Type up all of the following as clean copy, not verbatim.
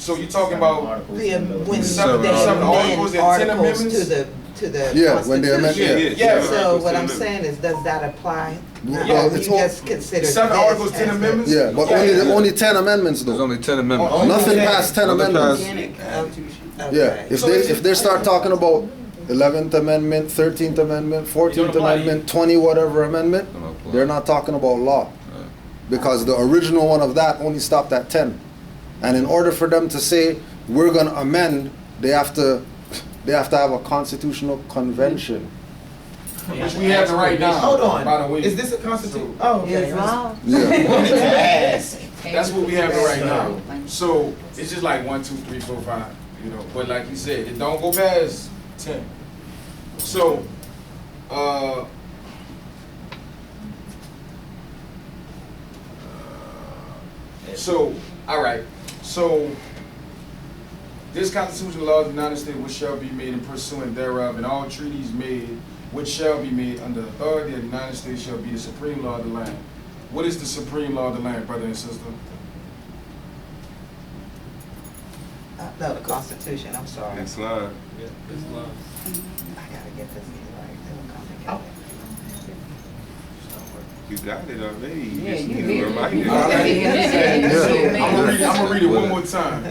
So you're talking about When they seven articles and 10 amendments? To the Yeah, when they amend, Yeah. So what I'm saying is, does that apply? Yeah, You it's all- just consider 7 this articles, 10 as a- amendments? yeah, but only 10 amendments There's though. only 10 amendments. Nothing past 10 amendments. Okay. Yeah, if they start talking about 11th Amendment, 13th Amendment, 14th Amendment, 20 whatever amendment, they're not talking about law. Because the original one of that only stopped at 10. And in order for them to say, we're going to amend, they have to have a constitutional convention. Which we have right now. Hold on. By the way. Is this a constitution? Oh, okay. Yeah. That's what we have right now. So it's just like 1, 2, 3, 4, 5. You know, but like you said, it don't go past 10. So, all right. So, this constitutional law of the United States, which shall be made in pursuant thereof, and all treaties made, which shall be made under the authority of the United States, shall be the supreme law of the land. What is the supreme law of the land, brother and sister? No, the Constitution, I'm sorry. Next line. Yeah, this line. I gotta get this right. It'll come together. You got it already. You Yeah, just you need did. to remind it. I'm gonna read it one more time.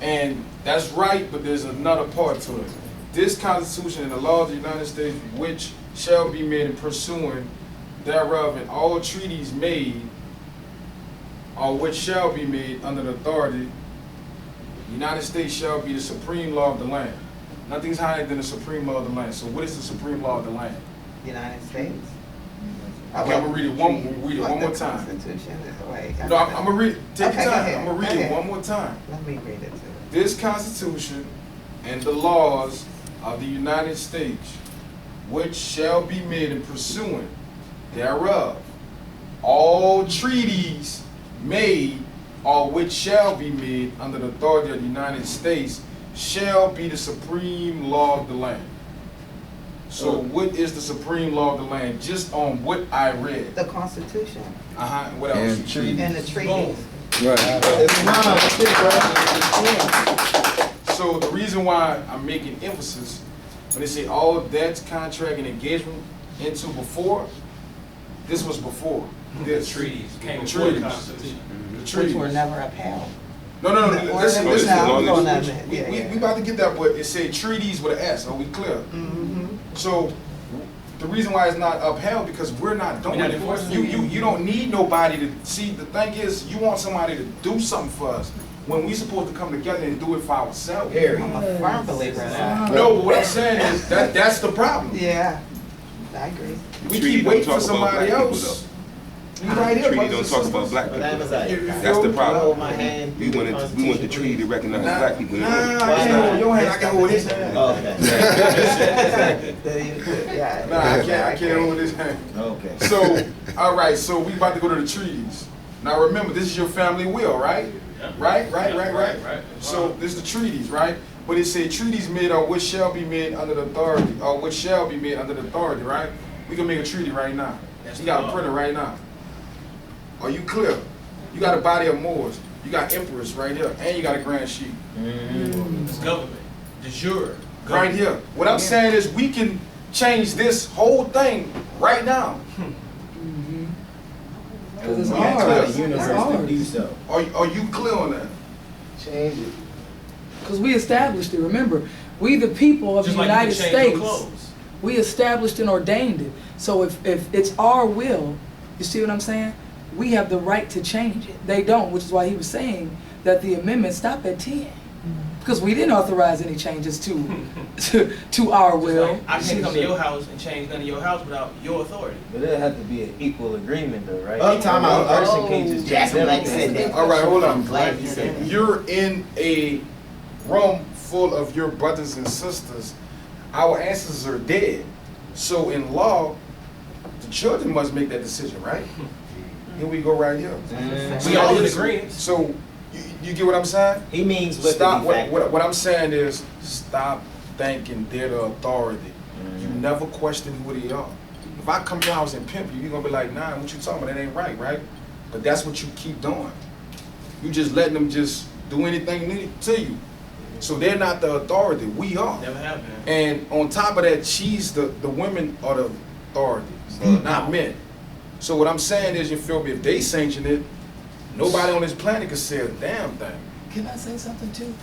And that's right, but there's another part to it. This Constitution and the laws of the United States, which shall be made in pursuant thereof, and all treaties made, or which shall be made under the authority, the United States shall be the supreme law of the land. Nothing's higher than the supreme law of the land. So what is the supreme law of the land? United States. Okay, I'm gonna read it one more time. Constitution is the way. No, I'm gonna read it. Take your Okay, go time. ahead. I'm gonna read Go it ahead. one more time. Let me read it too. This Constitution and the laws of the United States, which shall be made in pursuant thereof, all treaties made or which shall be made under the authority of the United States shall be the supreme law of the land. So what is the supreme law of the land? Just on what I read. The Constitution What else? And treaties. and the treaties. Right. So the reason why I'm making emphasis when they say all debts, contract, and engagement into before, this was before. This Treaties came The before the treaties. Constitution. The Which treaties. were never upheld. No. Listen. as long as- We about to get that, but it said treaties with an S. Are we clear? Mm-hmm. So the reason why it's not upheld because we're not doing We're not it. enforcing You don't need nobody to see. The thing is, you want somebody to do something for us when we supposed to come together and do it for ourselves. I'm a firm believer in that. No, but what I'm saying is that's the problem. Yeah, I agree. We Treaty keep don't waiting for talk about black somebody people, else. We right here, Treaty brothers don't and talk about sisters. black But people. that was like, That's the hold problem. my hand. We want the treaty to recognize black people. Nah, I can't hold your hand. I can hold his hand. Oh, okay. Yeah. Nah, I can't hold his hand. Okay. So, all right. So we about to go to the treaties. Now remember, this is your family will, right? Right. So this is the treaties, right? But it said treaties made or which shall be made under the authority, or which shall be made under the authority, right? We can make a treaty right now. You got a printer right now. Are you clear? You got a body of Moors. You got emperors right here, and you got a grand sheet. It's government. De jure. Right here. What I'm saying is we can change this whole thing right now. Because it's We have hard. the universe to do so. Are you clear on that? Change it. Because we established it. Remember, we the people of Just the like you United can change your States. clothes. We established and ordained it. So if it's our will, you see what I'm saying? We have the right to change it. They don't, which is why he was saying that the amendment stopped at 10. Because we didn't authorize any changes to our will. Like, I can't come to your house and change none of your house without your authority. But it had to be an equal agreement though, right? Oh, time out. One person can't just That's change what I everything. said. All right, hold on. I'm glad you said that. You're in a room full of your brothers and sisters. Our ancestors are dead. So in law, the children must make that decision, right? Here we go right here. We all in agreement. So you get what I'm saying? He means with Stop. the de facto. What I'm saying is stop thinking they're the authority. You never question who they are. If I come to your house and pimp you, you're gonna be like, nah, what you talking about? That ain't right, right? But that's what you keep doing. You just letting them just do anything needed to you. So they're not the authority, we are. Never have been. And on top of that, the women are the authority, not men. So what I'm saying is, you feel me, if they sanction it, nobody on this planet can say a damn thing. Can I say something too?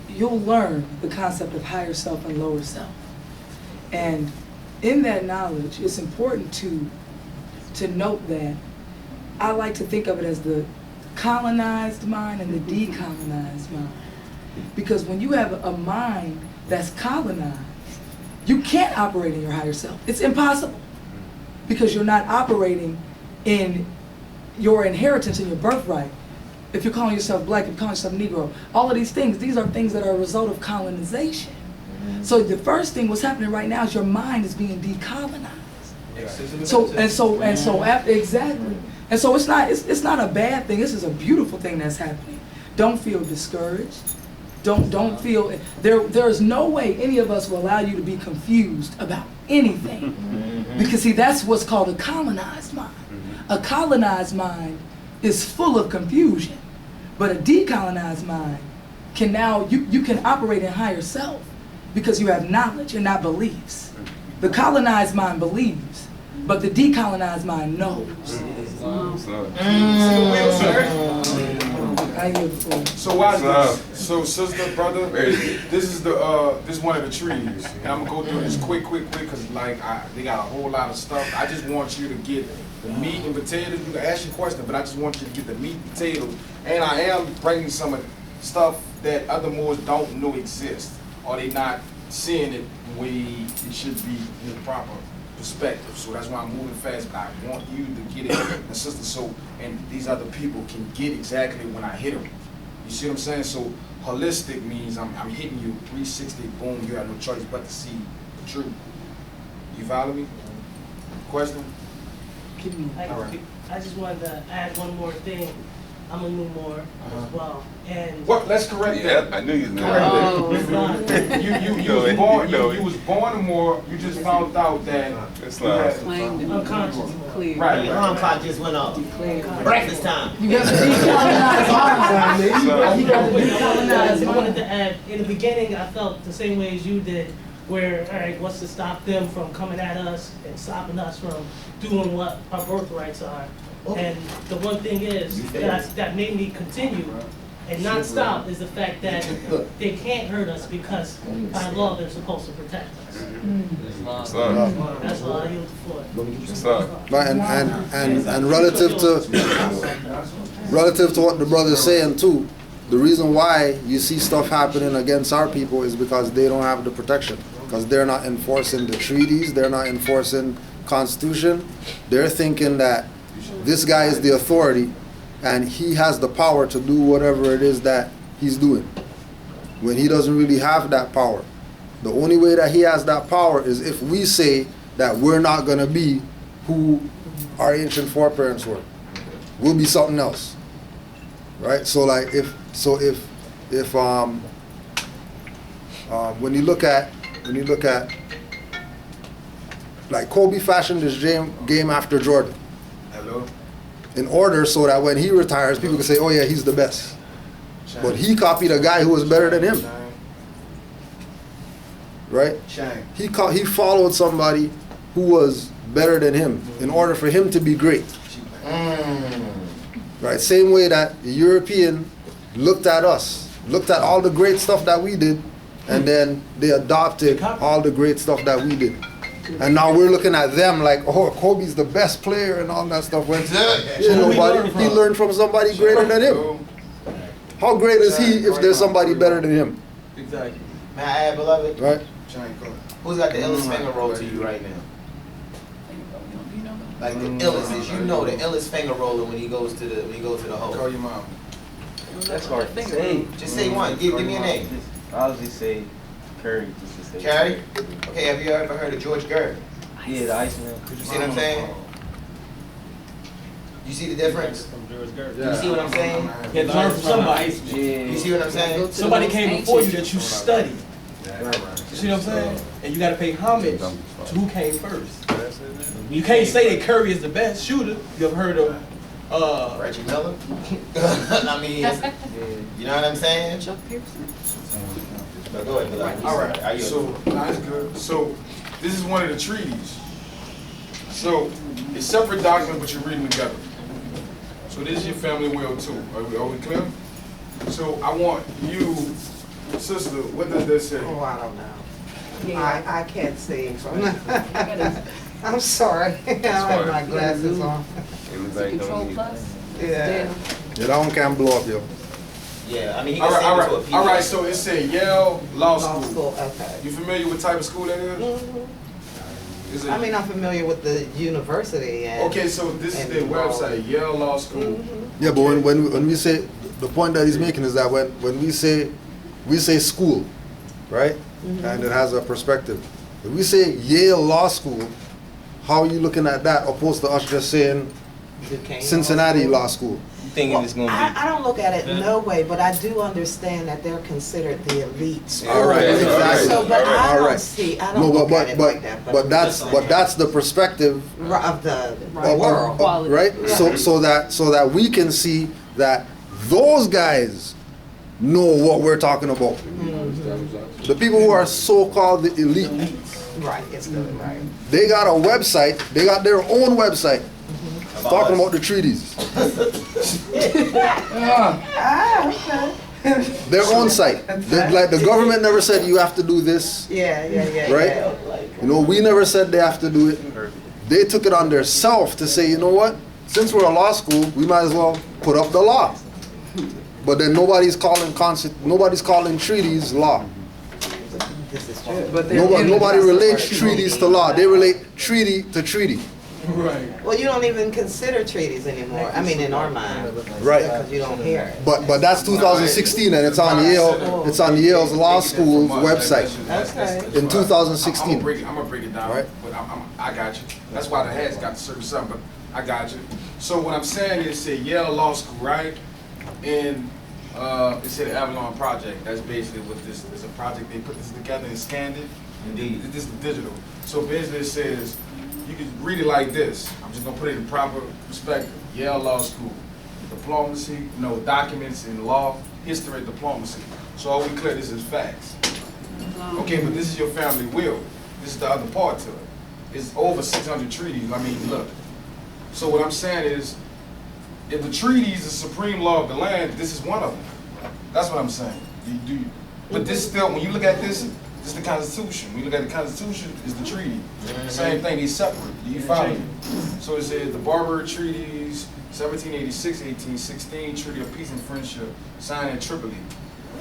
You'll learn the concept of higher self and lower self. And in that knowledge, it's important to note that I like to think of it as the colonized mind and the decolonized mind. Because when you have a mind that's colonized, you can't operate in your higher self. It's impossible. Because you're not operating in your inheritance and your birthright. If you're calling yourself black, if you're calling yourself Negro, all of these are things that are a result of colonization. So the first thing what's happening right now is your mind is being decolonized. Exactly. And so it's not a bad thing. This is a beautiful thing that's happening. Don't feel discouraged. Don't feel there is no way any of us will allow you to be confused about anything. Because see, that's what's called a colonized mind. A colonized mind is full of confusion. But a decolonized mind can now you can operate in higher self because you have knowledge and not beliefs. The colonized mind believes, but the decolonized mind knows. So watch this. So sister, brother, this is one of the trees, and I'm gonna go through this quick, because like they got a whole lot of stuff. I just want you to get the meat and potatoes. You can ask your question, but I just want you to get the meat and potatoes. And I am bringing some of the stuff that other Moors don't know exists, or they not seeing it the way it should be in the proper perspective. So that's why I'm moving fast, but I want you to get it, and sister, and these other people can get exactly when I hit them. You see what I'm saying? So holistic means I'm hitting you 360, boom, you have no choice but to see the truth. You follow me? Question? I just wanted to add one more thing. I'm a new Moor as well, and What? Let's correct that. I knew you knew. it's not. You was born a Moor. You just found out that It's you not. had- Unconscious. right. Alarm clock just went off. Breakfast time. You got the decolonized mind. You got the decolonized I wanted mind. to add, in the beginning, I felt the same way as you did, where, all right, what's to stop them from coming at us and stopping us from doing what our birthrights are? And the one thing is, that made me continue and not stop, is the fact that they can't hurt us because by law they're supposed to protect us. What's up? That's all I yield the floor. What's up? Right, and relative to what the brother's saying too, the reason why you see stuff happening against our people is because they don't have the protection. Because they're not enforcing the treaties, they're not enforcing Constitution. They're thinking that this guy is the authority and he has the power to do whatever it is that he's doing, when he doesn't really have that power. The only way that he has that power is if we say that we're not going to be who our ancient foreparents were. We'll be something else, right? So like if when you look at like Kobe fashioned this game after Jordan. Hello? In order so that when he retires, people can say, oh yeah, he's the best. But he copied a guy who was better than him, right? He followed somebody who was better than him in order for him to be great. Right? Same way that the European looked at us, looked at all the great stuff that we did, and then they adopted all the great stuff that we did. And now we're looking at them like, oh, Kobe's the best player and all that stuff. When he learned from somebody greater than him. How great is he if there's somebody better than him? Exactly. May I add, beloved? Right? Who's got the illest finger roll to you right now? Like the illest is, the illest finger roller when he goes to the hole. Call your mom. That's hard to say. Just say one. Give me a name. I'll just say Curry. Just to say Carrie? Okay, have you ever heard of George Gerd? Yeah, the Iceman. You see what I'm saying? You see the difference? Yeah. You see what I'm saying? You had to learn from somebody. You see what I'm saying? Somebody came before you that you studied. You see what I'm saying? And you got to pay homage to who came first. You can't say that Curry is the best shooter. You ever heard of Reggie Miller? I mean, you know what I'm saying? Chuck Pearson. No, go ahead, Bilal. All right, Are you- so, that's good. So, this is one of the treaties. So, it's separate documents, but you're reading together. So this is your family will too. Are we clear? So I want you, sister, what does this say? Oh, I don't know. Yeah. I can't see from I'm sorry. I don't have my glasses on. Everybody Control don't need. plus. Yeah. Yeah, that one can't blow up, yo. Yeah, I mean, he All can right, all send it to a right, PDF. all right. So it said Yale Law Law School. school, okay. You familiar with type of school that is? Mhm. Is it? I mean, I'm familiar with the university and. Okay, so this is and their law. website, Yale Law School. Mhm. Yeah, but when we say, the point that he's making is that when we say school, right? And it has a perspective. If we say Yale Law School, how are you looking at that opposed to us just saying Duquesne Cincinnati Law School? You thinking it's gonna I don't look at it no way, but I do understand that they're considered the elite school. All right, exactly. So, but I All don't right. see, I No, don't look at but it like that. but that's the perspective Of the of- world. right? So that we can see that those guys know what we're talking about. The people who are so-called the elite, Right, it's good, right. they got a website. They got their own website talking about the treaties. Their own site. Like the government never said you have to do this, Yeah. right? You know, we never said they have to do it. They took it on themselves to say, you know what? Since we're a law school, we might as well put up the law. But then nobody's calling treaties law. This is true. But they're Nobody in- relates treaties to law. They relate treaty to treaty. Right. Well, you don't even consider treaties anymore. I mean, in our mind. Right. Because you don't hear it. But that's 2016 and it's on Yale. It's on Yale's law school's website in I'm 2016. gonna break it down, Right. but I got you. That's why the head's got to serve something, but I got you. So what I'm saying is, say Yale Law School, right? And it said Avalon Project. That's basically what this is, a project. They put this together and scanned it. Indeed. This is digital. So basically it says, you can read it like this. I'm just gonna put it in proper perspective. Yale Law School, diplomacy, documents in law, history, and diplomacy. So all we clear, this is facts. Okay, but this is your family will. This is the other part to it. It's over 600 treaties. I mean, look. So what I'm saying is, if the treaties is supreme law of the land, this is one of them. That's what I'm saying. But this still, when you look at this is the Constitution. When you look at the Constitution, it's the treaty. Same thing, they separate. Do you follow me? So it says the Barbary Treaties, 1786, 1816, Treaty of Peace and Friendship, signed in Tripoli.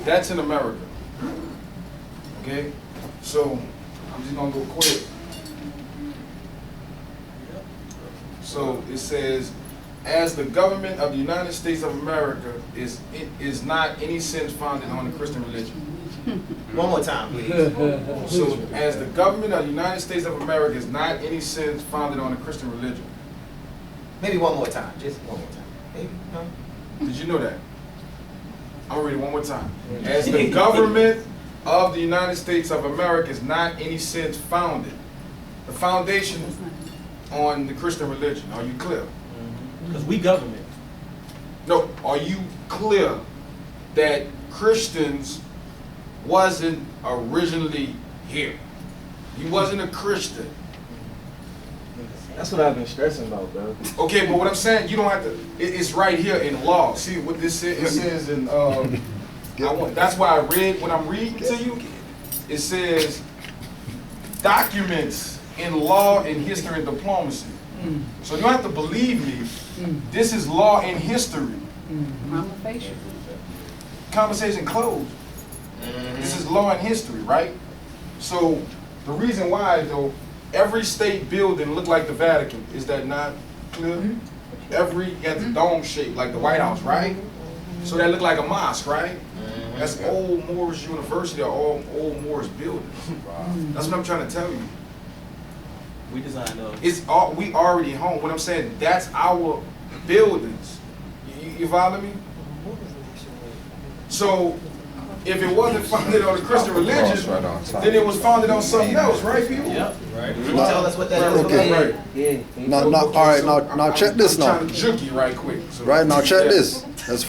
That's in America. Okay? So I'm just gonna go quick. So it says, as the government of the United States of America is not any sense founded on the Christian religion. One more time, please. So as the government of the United States of America is not any sense founded on the Christian religion. Maybe one more time. Just one more time. Maybe. No? Did you know that? I'm gonna read it one more time. As the government of the United States of America is not any sense founded. The foundation on the Christian religion. Are you clear? Because we government. No, are you clear that Christians wasn't originally here? You wasn't a Christian. That's what I've been stressing about, bro. Okay, but what I'm saying, you don't have to, it's right here in law. See what this says? It says in, that's why I read, when I'm reading to you, it says documents in law and history and diplomacy. So you don't have to believe me. This is law and history. Conversation. Conversation closed. This is law and history, right? So the reason why, though, every state building look like the Vatican. Is that not clear? Every got the dome shape like the White House, right? So that look like a mosque, right? That's old Moorish University or all old Moorish buildings. That's what I'm trying to tell you. We designed those. It's all, we already home. What I'm saying, that's our buildings. You follow me? So if it wasn't founded on the Christian religion, then it was founded on something else, right, people? Yep. Right. Can you tell us what that is? Okay. Right. Now, all right, now check this I'm now. trying to juke you right quick. So, Right now, check yeah. this.